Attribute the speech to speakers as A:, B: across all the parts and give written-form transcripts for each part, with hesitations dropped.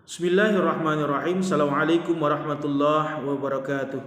A: Bismillahirrahmanirrahim. Assalamualaikum warahmatullahi wabarakatuh.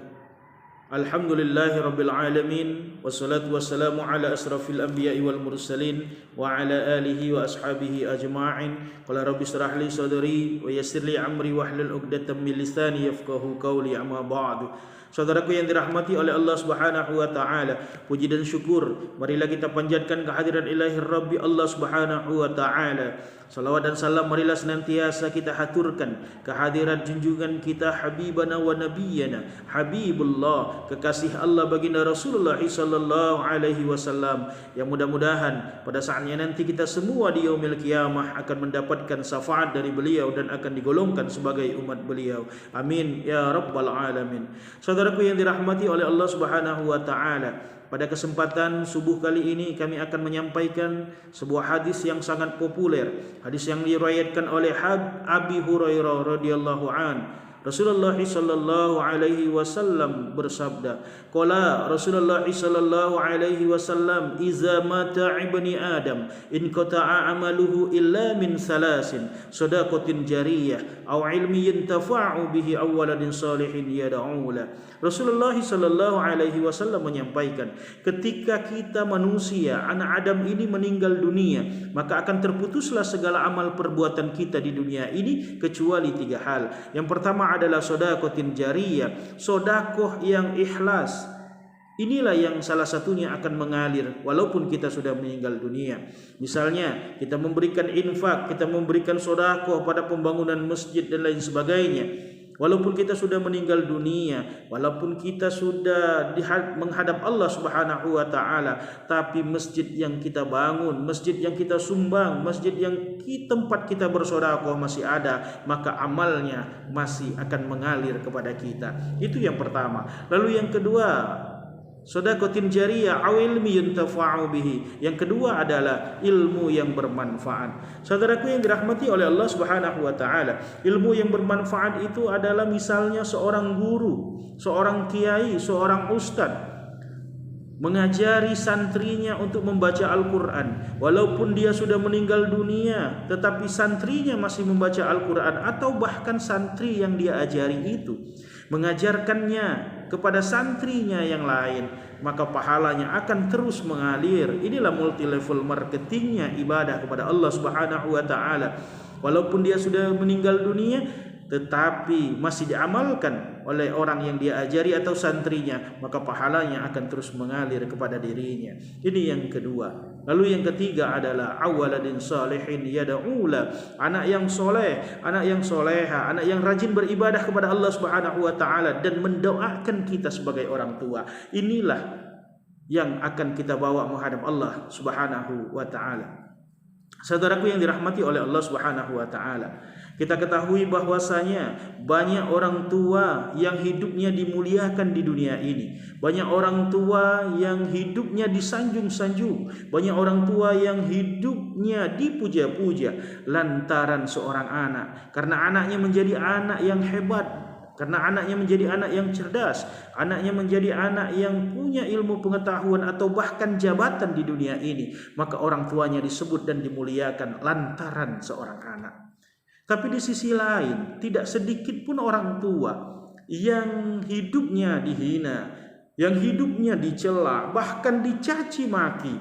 A: Alhamdulillahi rabbil alamin. Wassalatu wassalamu ala asrafil anbiya'i wal mursalin wa ala alihi wa ashabihi ajma'in. Qala rabbi shrah li sadri wa yassir li amri wahlul 'uqdatam min lisani yafqahu qawli, amma ba'du. Saudaraku yang dirahmati oleh Allah Subhanahu wa taala, puji dan syukur marilah kita panjatkan kehadiran Ilahi Rabbi Allah Subhanahu wa taala. Salawat dan salam marilah senantiasa kita haturkan kehadiran junjungan kita Habibana wa Nabiyana Habibullah, kekasih Allah baginda Rasulullah sallallahu alaihi wasallam, yang mudah-mudahan pada saatnya nanti kita semua di yaumil qiyamah akan mendapatkan syafaat dari beliau dan akan digolongkan sebagai umat beliau. Amin ya rabbal alamin. Saudaraku yang dirahmati oleh Allah Subhanahu wa taala, pada kesempatan subuh kali ini kami akan menyampaikan sebuah hadis yang sangat populer, hadis yang diriwayatkan oleh Abi Hurairah radhiyallahu an. Rasulullah sallallahu alaihi wasallam bersabda, qala Rasulullah sallallahu alaihi wasallam, iza mata ibni adam in qata'a amaluhu illa min salasin, sadaqatin jariyah aw ilmi yantafa'u bihi aw waladin salihin yad'u la. Rasulullah sallallahu alaihi wasallam menyampaikan, ketika kita manusia anak Adam ini meninggal dunia, maka akan terputuslah segala amal perbuatan kita di dunia ini kecuali tiga hal. Yang pertama adalah sedekah jariyah, sedekah yang ikhlas. Inilah yang salah satunya akan mengalir walaupun kita sudah meninggal dunia. Misalnya kita memberikan infak, kita memberikan sedekah pada pembangunan masjid dan lain sebagainya. Walaupun kita sudah meninggal dunia, walaupun kita sudah menghadap Allah Subhanahu wa taala, tapi masjid yang kita bangun, masjid yang kita sumbang, masjid yang tempat kita bersedekah masih ada, maka amalnya masih akan mengalir kepada kita. Itu yang pertama. Lalu yang kedua, sedekah jariyah aw ilmi yuntafa'u bihi. Yang kedua adalah ilmu yang bermanfaat. Saudaraku yang dirahmati oleh Allah Subhanahu wa taala, ilmu yang bermanfaat itu adalah misalnya seorang guru, seorang kiai, seorang ustadz mengajari santrinya untuk membaca Al-Quran. Walaupun dia sudah meninggal dunia, tetapi santrinya masih membaca Al-Quran, atau bahkan santri yang dia ajari itu mengajarkannya kepada santrinya yang lain, maka pahalanya akan terus mengalir. Inilah multi level marketingnya ibadah kepada Allah Subhanahu wa taala. Walaupun dia sudah meninggal dunia, tetapi masih diamalkan oleh orang yang dia ajari atau santrinya, maka pahalanya akan terus mengalir kepada dirinya. Ini yang kedua. Lalu yang ketiga adalah awaladin salihin yad'ula, anak yang soleh, anak yang soleha, anak yang rajin beribadah kepada Allah Subhanahu wa taala dan mendoakan kita sebagai orang tua. Inilah yang akan kita bawa menghadap Allah Subhanahu wa taala. Saudaraku yang dirahmati oleh Allah Subhanahu wa taala, kita ketahui bahwasanya banyak orang tua yang hidupnya dimuliakan di dunia ini. Banyak orang tua yang hidupnya disanjung-sanjung. Banyak orang tua yang hidupnya dipuja-puja lantaran seorang anak. Karena anaknya menjadi anak yang hebat, karena anaknya menjadi anak yang cerdas, anaknya menjadi anak yang punya ilmu pengetahuan atau bahkan jabatan di dunia ini, maka orang tuanya disebut dan dimuliakan lantaran seorang anak. Tapi di sisi lain, tidak sedikit pun orang tua yang hidupnya dihina, yang hidupnya dicela, bahkan dicaci maki,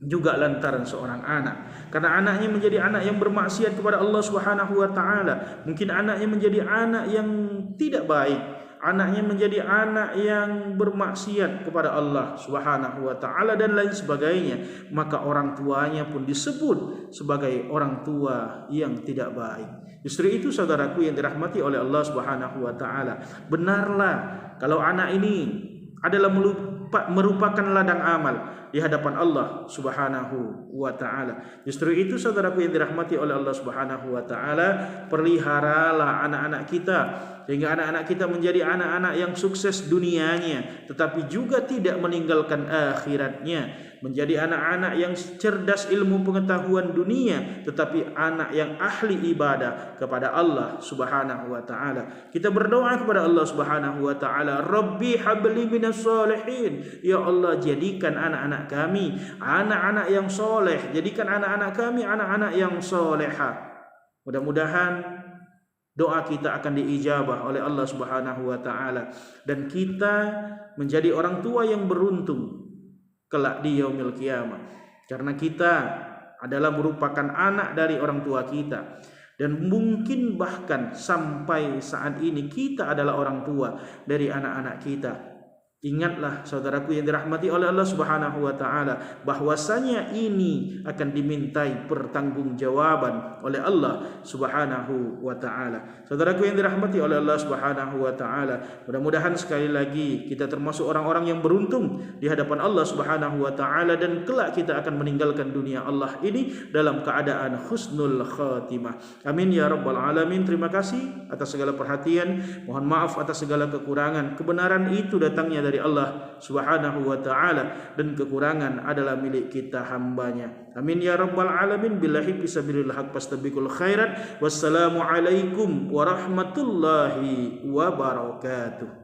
A: juga lantaran seorang anak. Karena anaknya menjadi anak yang bermaksiat kepada Allah Subhanahu wa taala. Mungkin anaknya menjadi anak yang tidak baik, anaknya menjadi anak yang bermaksiat kepada Allah Subhanahu wa taala dan lain sebagainya, maka orang tuanya pun disebut sebagai orang tua yang tidak baik. Justru itu saudaraku yang dirahmati oleh Allah Subhanahu wa taala, benarlah kalau anak ini adalah merupakan ladang amal di hadapan Allah Subhanahu wa taala. Justru itu saudaraku yang dirahmati oleh Allah Subhanahu wa taala, peliharalah anak-anak kita sehingga anak-anak kita menjadi anak-anak yang sukses dunianya tetapi juga tidak meninggalkan akhiratnya, menjadi anak-anak yang cerdas ilmu pengetahuan dunia tetapi anak yang ahli ibadah kepada Allah Subhanahu wa taala. Kita berdoa kepada Allah Subhanahu wa taala, Rabbi habli minas sholihin, ya Allah jadikan anak-anak kami anak-anak yang soleh, jadikan anak-anak kami anak-anak yang soleha. Mudah-mudahan doa kita akan diijabah oleh Allah Subhanahu wa taala, dan kita menjadi orang tua yang beruntung kelak di yaumil qiyamah, karena kita adalah merupakan anak dari orang tua kita, dan mungkin bahkan sampai saat ini kita adalah orang tua dari anak-anak kita. Ingatlah saudaraku yang dirahmati oleh Allah Subhanahu wa taala, bahwasanya ini akan dimintai pertanggungjawaban oleh Allah Subhanahu wa taala. Saudaraku yang dirahmati oleh Allah Subhanahu wa taala, mudah-mudahan sekali lagi kita termasuk orang-orang yang beruntung di hadapan Allah Subhanahu wa taala, dan kelak kita akan meninggalkan dunia Allah ini dalam keadaan husnul khatimah. Amin ya rabbal alamin. Terima kasih atas segala perhatian. Mohon maaf atas segala kekurangan. Kebenaran itu datangnya dari Allah Subhanahu wa taala, dan kekurangan adalah milik kita hambanya. Amin ya rabbal alamin. Billahi fisabilillah haq fastabiqul khairat. Wassalamu alaikum warahmatullahi wabarakatuh.